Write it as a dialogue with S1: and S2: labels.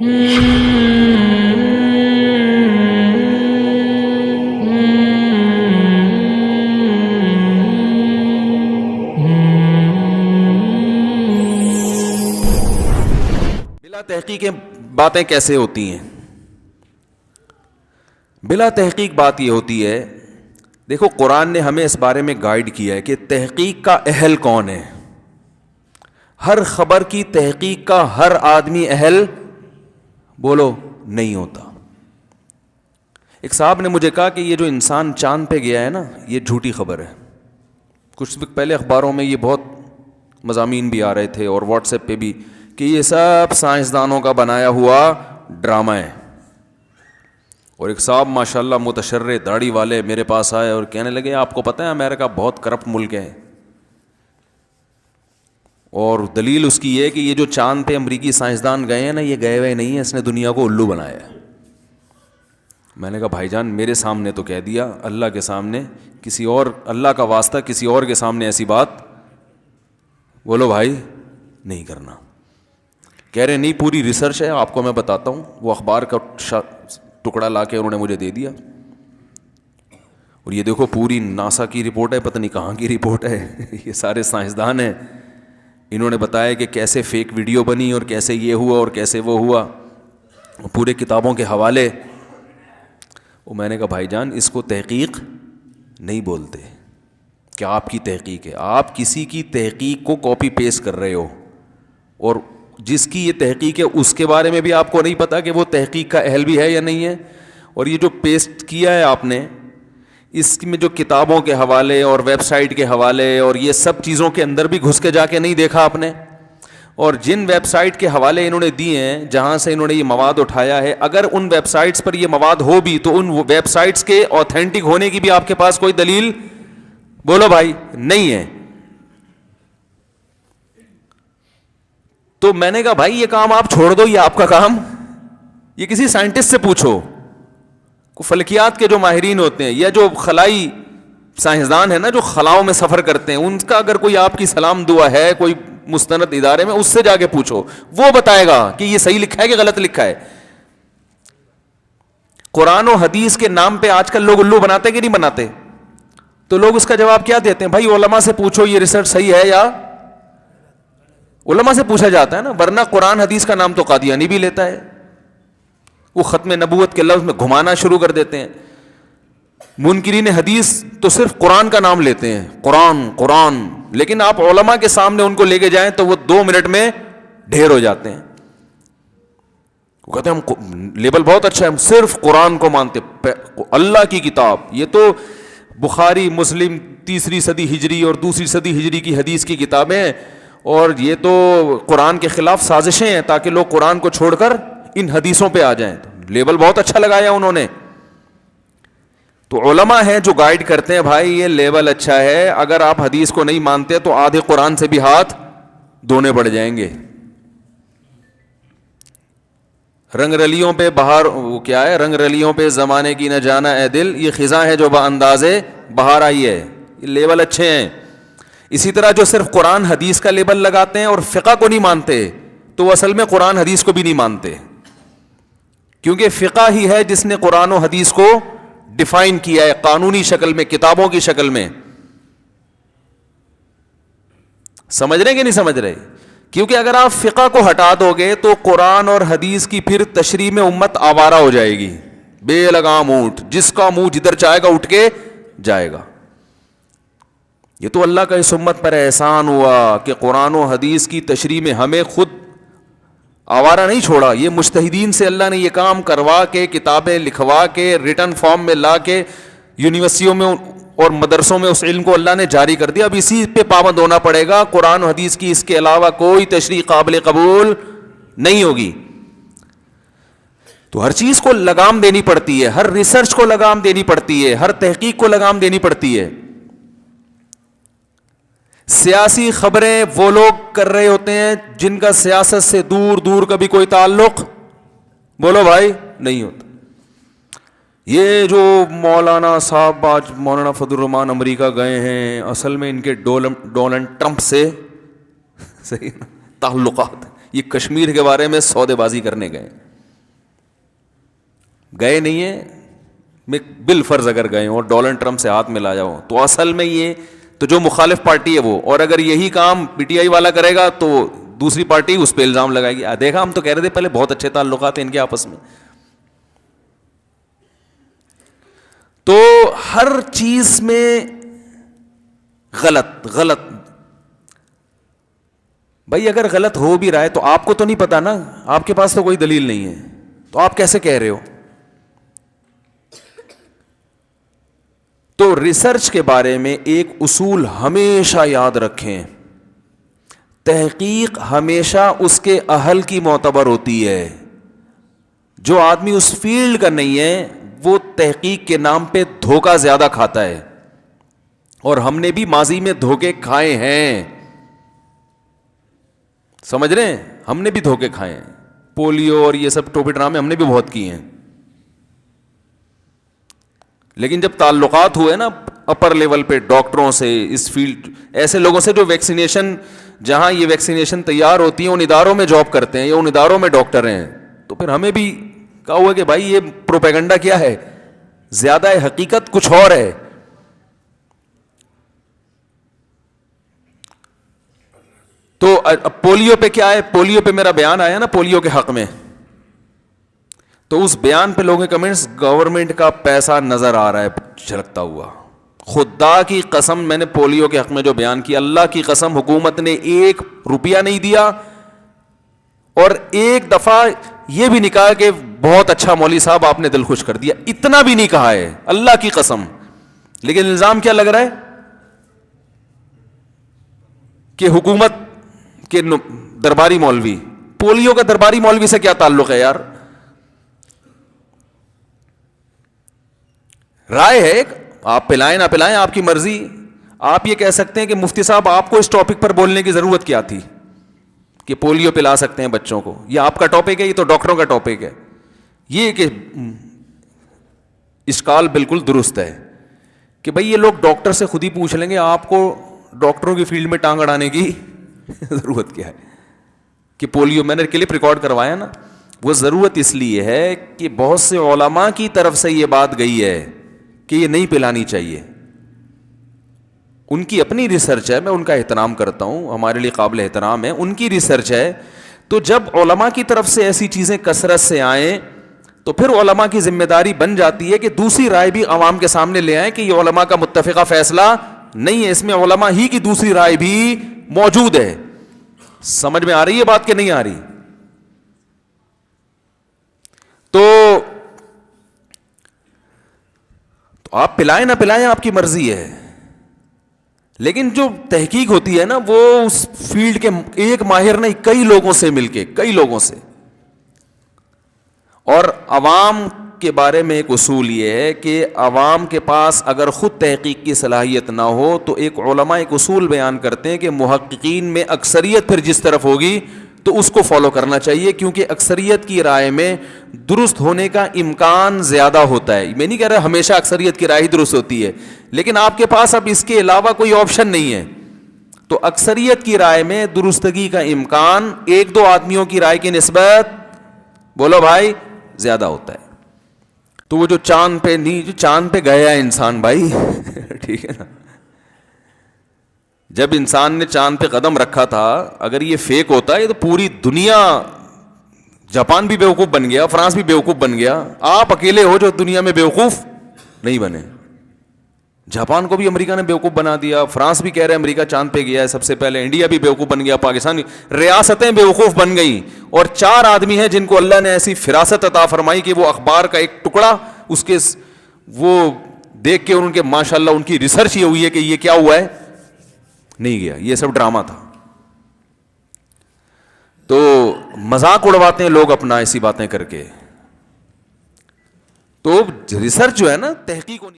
S1: بلا تحقیق باتیں کیسے ہوتی ہیں؟ بلا تحقیق بات یہ ہوتی ہے، دیکھو قرآن نے ہمیں اس بارے میں گائیڈ کیا ہے کہ تحقیق کا اہل کون ہے. ہر خبر کی تحقیق کا ہر آدمی اہل بولو نہیں ہوتا. ایک صاحب نے مجھے کہا کہ یہ جو انسان چاند پہ گیا ہے نا، یہ جھوٹی خبر ہے. کچھ وقت پہلے اخباروں میں یہ بہت مضامین بھی آ رہے تھے اور واٹس ایپ پہ بھی کہ یہ سب سائنسدانوں کا بنایا ہوا ڈرامہ ہے. اور ایک صاحب ماشاءاللہ متشرع داڑھی والے میرے پاس آئے اور کہنے لگے آپ کو پتہ ہے امریکہ بہت کرپٹ ملک ہے، اور دلیل اس کی یہ کہ یہ جو چاند پہ امریکی سائنسدان گئے ہیں نا، یہ گئے ہوئے نہیں ہیں، اس نے دنیا کو الو بنایا ہے. میں نے کہا بھائی جان میرے سامنے تو کہہ دیا، اللہ کے سامنے کسی اور، اللہ کا واسطہ کسی اور کے سامنے ایسی بات بولو بھائی نہیں کرنا. کہہ رہے نہیں پوری ریسرچ ہے، آپ کو میں بتاتا ہوں. وہ اخبار کا ٹکڑا لا کے انہوں نے مجھے دے دیا، اور یہ دیکھو پوری ناسا کی رپورٹ ہے، پتہ نہیں کہاں کی رپورٹ ہے. یہ سارے سائنسدان ہیں، انہوں نے بتایا کہ کیسے فیک ویڈیو بنی اور کیسے یہ ہوا اور کیسے وہ ہوا، پورے کتابوں کے حوالے. وہ میں نے کہا بھائی جان اس کو تحقیق نہیں بولتے. کیا آپ کی تحقیق ہے؟ آپ کسی کی تحقیق کو کاپی پیسٹ کر رہے ہو، اور جس کی یہ تحقیق ہے اس کے بارے میں بھی آپ کو نہیں پتا کہ وہ تحقیق کا اہل بھی ہے یا نہیں ہے. اور یہ جو پیسٹ کیا ہے آپ نے، اس میں جو کتابوں کے حوالے اور ویب سائٹ کے حوالے اور یہ سب چیزوں کے اندر بھی گھس کے جا کے نہیں دیکھا آپ نے. اور جن ویب سائٹ کے حوالے انہوں نے دیے ہیں جہاں سے انہوں نے یہ مواد اٹھایا ہے، اگر ان ویب سائٹس پر یہ مواد ہو بھی تو ان ویب سائٹس کے اوتھینٹک ہونے کی بھی آپ کے پاس کوئی دلیل بولو بھائی نہیں ہے. تو میں نے کہا بھائی یہ کام آپ چھوڑ دو، یہ آپ کا کام، یہ کسی سائنٹسٹ سے پوچھو. فلکیات کے جو ماہرین ہوتے ہیں یا جو خلائی سائنسدان ہیں نا، جو خلاؤں میں سفر کرتے ہیں، ان کا اگر کوئی آپ کی سلام دعا ہے کوئی مستند ادارے میں، اس سے جا کے پوچھو، وہ بتائے گا کہ یہ صحیح لکھا ہے کہ غلط لکھا ہے. قرآن و حدیث کے نام پہ آج کل لوگ الو بناتے کہ نہیں بناتے؟ تو لوگ اس کا جواب کیا دیتے ہیں؟ بھائی علماء سے پوچھو یہ ریسرچ صحیح ہے، یا علماء سے پوچھا جاتا ہے نا. ورنہ قرآن حدیث کا نام تو قادیانی بھی لیتا ہے، وہ ختم نبوت کے لفظ میں گھمانا شروع کر دیتے ہیں. منکرین حدیث تو صرف قرآن کا نام لیتے ہیں، قرآن قرآن، لیکن آپ علماء کے سامنے ان کو لے کے جائیں تو وہ 2 منٹ میں ڈھیر ہو جاتے ہیں. وہ کہتے ہیں ہم لیبل بہت اچھا ہے، ہم صرف قرآن کو مانتے، اللہ کی کتاب. یہ تو بخاری مسلم 3 صدی ہجری اور 2 صدی ہجری کی حدیث کی کتابیں ہیں، اور یہ تو قرآن کے خلاف سازشیں ہیں تاکہ لوگ قرآن کو چھوڑ کر ان حدیثوں پہ آ جائیں. لیبل بہت اچھا لگایا انہوں نے. تو علماء ہیں جو گائیڈ کرتے ہیں، بھائی یہ لیبل اچھا ہے، اگر آپ حدیث کو نہیں مانتے تو آدھے قرآن سے بھی ہاتھ دھونے پڑ جائیں گے. رنگ رلیوں پہ بہار، وہ کیا ہے، رنگ رلیوں پہ زمانے کی نہ جانا اے دل، یہ خزاں ہے جو باندازے بہار آئی ہے. یہ لیبل اچھے ہیں. اسی طرح جو صرف قرآن حدیث کا لیبل لگاتے ہیں اور فقہ کو نہیں مانتے، تو وہ اصل میں قرآن حدیث کو بھی نہیں مانتے، کیونکہ فقہ ہی ہے جس نے قرآن و حدیث کو ڈیفائن کیا ہے قانونی شکل میں، کتابوں کی شکل میں. سمجھ رہے کہ نہیں سمجھ رہے؟ کیونکہ اگر آپ فقہ کو ہٹا دو گے تو قرآن اور حدیث کی پھر تشریح میں امت آوارہ ہو جائے گی، بے لگام اونٹ، جس کا منہ جدھر چاہے گا اٹھ کے جائے گا. یہ تو اللہ کا اس امت پر احسان ہوا کہ قرآن و حدیث کی تشریح میں ہمیں خود آوارہ نہیں چھوڑا. یہ مجتہدین سے اللہ نے یہ کام کروا کے، کتابیں لکھوا کے، ریٹن فارم میں لا کے یونیورسٹیوں میں اور مدرسوں میں اس علم کو اللہ نے جاری کر دیا. اب اسی پہ پابند ہونا پڑے گا. قرآن و حدیث کی اس کے علاوہ کوئی تشریح قابل قبول نہیں ہوگی. تو ہر چیز کو لگام دینی پڑتی ہے، ہر ریسرچ کو لگام دینی پڑتی ہے، ہر تحقیق کو لگام دینی پڑتی ہے. سیاسی خبریں وہ لوگ کر رہے ہوتے ہیں جن کا سیاست سے دور دور کا بھی کوئی تعلق بولو بھائی نہیں ہوتا. یہ جو مولانا صاحب آج مولانا فضل الرحمان امریکہ گئے ہیں، اصل میں ان کے ڈونلڈ ٹرمپ سے صحیح تعلقات، یہ کشمیر کے بارے میں سودے بازی کرنے گئے. گئے نہیں ہیں, میں بالفرض اگر گئے ہوں اور ڈونلڈ ٹرمپ سے ہاتھ ملا جاؤ تو اصل میں یہ تو جو مخالف پارٹی ہے وہ, اور اگر یہی کام پی ٹی آئی والا کرے گا تو دوسری پارٹی اس پہ الزام لگائے گی. دیکھا, ہم تو کہہ رہے تھے پہلے بہت اچھے تعلقات ہیں ان کے آپس میں. تو ہر چیز میں غلط غلط. بھائی اگر غلط ہو بھی رہا ہے تو آپ کو تو نہیں پتا نا, آپ کے پاس تو کوئی دلیل نہیں ہے, تو آپ کیسے کہہ رہے ہو؟ تو ریسرچ کے بارے میں ایک اصول ہمیشہ یاد رکھیں, تحقیق ہمیشہ اس کے اہل کی معتبر ہوتی ہے. جو آدمی اس فیلڈ کا نہیں ہے وہ تحقیق کے نام پہ دھوکہ زیادہ کھاتا ہے, اور ہم نے بھی ماضی میں دھوکے کھائے ہیں, سمجھ رہے ہیں, ہم نے بھی دھوکے کھائے ہیں. پولیو اور یہ سب ٹوپی ڈرامے ہم نے بھی بہت کیے ہیں. لیکن جب تعلقات ہوئے نا اپر لیول پہ ڈاکٹروں سے, اس فیلڈ ایسے لوگوں سے جو ویکسینیشن, جہاں یہ ویکسینیشن تیار ہوتی ہیں ان اداروں میں جاب کرتے ہیں یا ان اداروں میں ڈاکٹر ہیں, تو پھر ہمیں بھی کہا ہوا کہ بھائی یہ پروپیگنڈا کیا ہے, زیادہ ہے, حقیقت کچھ اور ہے. تو پولیو پہ کیا ہے, پولیو پہ میرا بیان آیا نا پولیو کے حق میں, تو اس بیان پہ لوگوں کے کمنٹس, گورنمنٹ کا پیسہ نظر آ رہا ہے جھلکتا ہوا. خدا کی قسم میں نے پولیو کے حق میں جو بیان کیا, اللہ کی قسم حکومت نے 1 روپیہ نہیں دیا, اور ایک دفعہ یہ بھی نہیں کہا کہ بہت اچھا مولوی صاحب آپ نے دل خوش کر دیا, اتنا بھی نہیں کہا ہے اللہ کی قسم. لیکن الزام کیا لگ رہا ہے کہ حکومت کے درباری مولوی. پولیو کا درباری مولوی سے کیا تعلق ہے یار؟ رائے ہے ایک, آپ پلائیں نہ پلائیں آپ کی مرضی. آپ یہ کہہ سکتے ہیں کہ مفتی صاحب آپ کو اس ٹاپک پر بولنے کی ضرورت کیا تھی کہ پولیو پلا سکتے ہیں بچوں کو, یہ آپ کا ٹاپک ہے, یہ تو ڈاکٹروں کا ٹاپک ہے. یہ کہ اشکال بالکل درست ہے کہ بھئی یہ لوگ ڈاکٹر سے خود ہی پوچھ لیں گے, آپ کو ڈاکٹروں کی فیلڈ میں ٹانگ اڑانے کی ضرورت کیا ہے کہ پولیو, میں نے کلپ ریکارڈ کروایا نا, وہ ضرورت اس لیے ہے کہ بہت سے علماء کی طرف سے یہ بات گئی ہے کہ یہ نہیں پلانی چاہیے. ان کی اپنی ریسرچ ہے, میں ان کا احترام کرتا ہوں, ہمارے لیے قابل احترام ہے, ان کی ریسرچ ہے. تو جب علماء کی طرف سے ایسی چیزیں کثرت سے آئیں تو پھر علماء کی ذمہ داری بن جاتی ہے کہ دوسری رائے بھی عوام کے سامنے لے آئیں کہ یہ علماء کا متفقہ فیصلہ نہیں ہے, اس میں علماء ہی کی دوسری رائے بھی موجود ہے. سمجھ میں آ رہی ہے بات کہ نہیں آ رہی؟ تو آپ پلائیں نہ پلائیں آپ کی مرضی ہے, لیکن جو تحقیق ہوتی ہے نا وہ اس فیلڈ کے ایک ماہر نہیں, کئی لوگوں سے مل کے, کئی لوگوں سے. اور عوام کے بارے میں ایک اصول یہ ہے کہ عوام کے پاس اگر خود تحقیق کی صلاحیت نہ ہو تو ایک علماء ایک اصول بیان کرتے ہیں کہ محققین میں اکثریت پھر جس طرف ہوگی تو اس کو فالو کرنا چاہیے, کیونکہ اکثریت کی رائے میں درست ہونے کا امکان زیادہ ہوتا ہے. میں نہیں کہہ رہا ہمیشہ اکثریت کی رائے ہی درست ہوتی ہے, لیکن آپ کے پاس اب اس کے علاوہ کوئی آپشن نہیں ہے, تو اکثریت کی رائے میں درستگی کا امکان 1-2 آدمیوں کی رائے کی نسبت, بولو بھائی, زیادہ ہوتا ہے. تو وہ جو چاند پہ نہیں, جو چاند پہ گیا انسان بھائی ٹھیک ہے نا, جب انسان نے چاند پہ قدم رکھا تھا, اگر یہ فیک ہوتا ہے تو پوری دنیا, جاپان بھی بیوقوف بن گیا, فرانس بھی بیوقوف بن گیا, آپ اکیلے ہو جو دنیا میں بیوقوف نہیں بنے. جاپان کو بھی امریکہ نے بیوقوف بنا دیا, فرانس بھی کہہ رہے امریکہ چاند پہ گیا ہے سب سے پہلے, انڈیا بھی بیوقوف بن گیا, پاکستان بھی, ریاستیں بیوقوف بن گئی. اور 4 آدمی ہیں جن کو اللہ نے ایسی فراست عطا فرمائی کہ وہ اخبار کا ایک ٹکڑا اس کے وہ دیکھ کے ان کے ماشاءاللہ ان کی ریسرچ یہ ہوئی ہے کہ یہ کیا ہوا ہے, نہیں گیا, یہ سب ڈرامہ تھا. تو مذاق اڑواتے ہیں لوگ اپنا ایسی باتیں کر کے. تو ریسرچ جو ہے نا, تحقیق